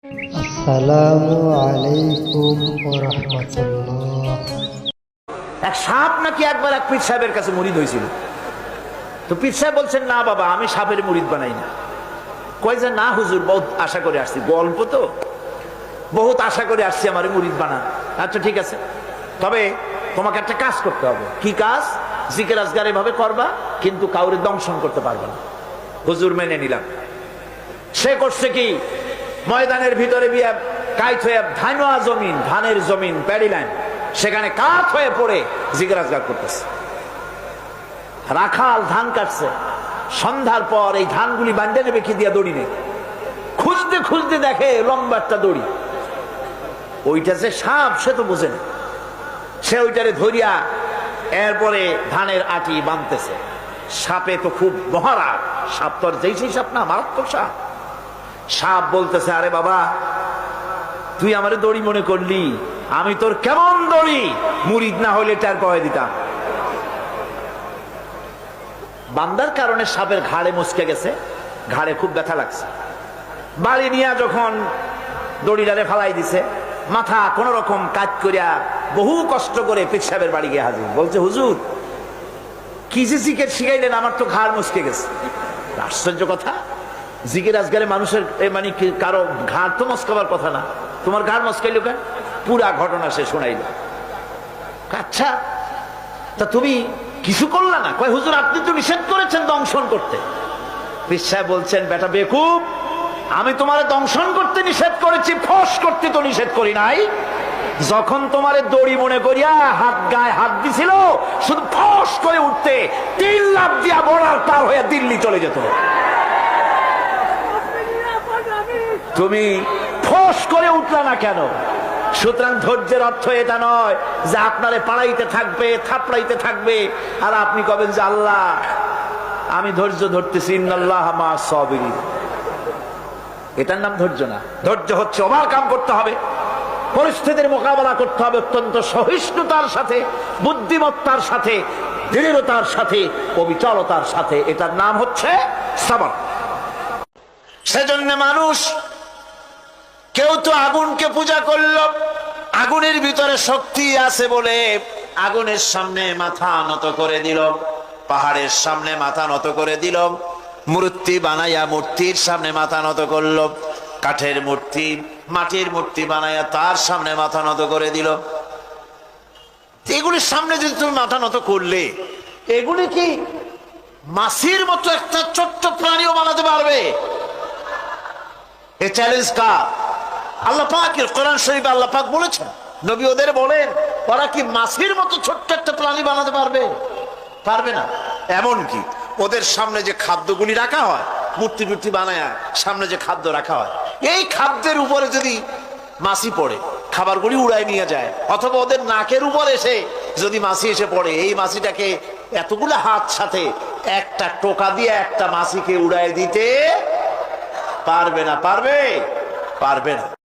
আসসালামু আলাইকুম ওয়া রাহমাতুল্লাহ। এক সাপ নাকি একবার এক পীর সাহেবের কাছে মুরিদ হয়েছিল। তো পীর সাহেব বলছেন, না বাবা, আমি সাপের মুরিদ বানাই না। কয় যে, না হুজুর, বহুত আশা করে আসছি, গল্প তো, বহুত আশা করে আসছি, আমার মুরিদ বানান। আচ্ছা ঠিক আছে, তবে তোমাকে একটা কাজ করতে হবে। কি কাজ? জিকির আজগার এভাবে করবা, কিন্তু কাউরে দংশন করতে পারবে না। হুজুর মেনে নিলাম। সে করছে কি, ময়দানের ভিতরে বিয়া কাইত হয়ে ধানওয়া জমিন, ধানের জমিন, প্যাডি লাইন, সেখানে কাঠ হয়ে পড়ে জিকির আজগার করতেছে। রাখাল ধান কাটছে, সন্ধ্যার পর এই ধানগুলি বান্ধে নেবে কি দিয়া দড়ি নেই, খুঁজতে খুঁজতে দেখে লম্বা একটা দড়ি। ওইটা যে সাপ সে তো বুঝে না, সে ওইটারে ধরিয়া এরপরে ধানের আটি বাঁধতেছে। সাপে তো খুব মহারা, সাপ তো আর যেই সেই সাপ না, মারাত্মক সাপ। সাপ বলতেছে, আরে বাবা, তুই আমারে দড়ি মনে করলি, আমি তোর কেমন দড়ি, মুরিদ না হইলে টার পাওয়া দিতাম। বান্দার কারণে সাপের ঘাড়ে মুচকে গেছে, ঘাড়ে খুব ব্যথা লাগছে। বাড়ি নিয়ে যখন দড়িটারে ফালাই দিছে, মাথা কোন রকম কাজ করিয়া বহু কষ্ট করে পীর সাহেবের বাড়ি গিয়ে হাজির। বলছে, হুজুর, কি যে জিকির শিখাইলেন, আমার তো ঘাড় মুচকে গেছে। আশ্চর্য কথা, জিকির আজগারে মানুষের মানে কারো ঘাড় তো মস্কাবার কথা না, তোমার ঘাড় মস্কাইল কেন? পুরা ঘটনা সে শোনাইল। আচ্ছা, তা তুমি কিছু করলা না? কয়, হুজুর, আপনি তো নিষেধ করেছেন দংশন করতে। পীর সাহেব বলছেন, বেটা বেকুব, আমি তোমারে দংশন করতে নিষেধ করেছি, ফস করতে তো নিষেধ করি নাই। যখন তোমারে দড়ি মনে করিয়া হাত গায়ে হাত দিছিল, শুধু ফস করে উঠতে 3 লাফ দিয়া বর্ডার পার হয়ে দিল্লি চলে যেত। তুমি ফস করে উঠলা না কেন? সুতরাং ধৈর্যের অর্থ এটা নয় যে আপনারে পাড়াইতে থাকবে, থাপড়াইতে থাকবে, আর আপনি কবেন যে আল্লাহ আমি ধৈর্য ধরতেছি, ইন্নাল্লাহ মা'আস সাবিরিন। এটার নাম ধৈর্য না। ধৈর্য হচ্ছে ওভারকাম করতে হবে, পরিস্থিতির মোকাবেলা করতে হবে অত্যন্ত সহিষ্ণুতার সাথে, বুদ্ধিমত্তার সাথে, দৃঢ়তার সাথে, অবিচলতার সাথে। এটার নাম হচ্ছে সবর। সেজন্য মানুষ, কেউ তো আগুনকে পূজা করলো, আগুনের ভিতরে শক্তি আছে বলে আগুনের সামনে মাথা নত করে দিল, পাহাড়ের সামনে মাথা নত করে দিল, মূর্তি বানাইয়া মূর্তির সামনে মাথা নত করলো, কাঠের মূর্তি, মাটির মূর্তি বানাইয়া তার সামনে মাথা নত করে দিল। এগুলির সামনে যদি তুমি মাথা নত করলে, এগুলি কি মাছির মতো একটা ছোট্ট প্রাণীও বানাতে পারবে? এই চ্যালেঞ্জ কার? আল্লাহ পাকের। কোরআন শরীফে আল্লাহ পাক বলেছেন, নবী ওদের বলেন, ওরা কি মাছির মতো ছোট্ট একটা প্রাণী বানাতে পারবে? পারবে না। এমনকি ওদের সামনে যে খাদ্যগুলি রাখা হয়, মূর্তি মূর্তি বানায় সামনে যে খাদ্য রাখা হয়, এই খাদ্যের উপরে যদি মাছি পড়ে, খাবারগুলি উড়ায় নিয়ে যায়, অথবা ওদের নাকের উপর এসে যদি মাছি এসে পড়ে, এই মাছিটাকে এতগুলো হাত সাথে একটা টোকা দিয়ে একটা মাছিকে উড়ায় দিতে পারবে না। পারবে? পারবে না।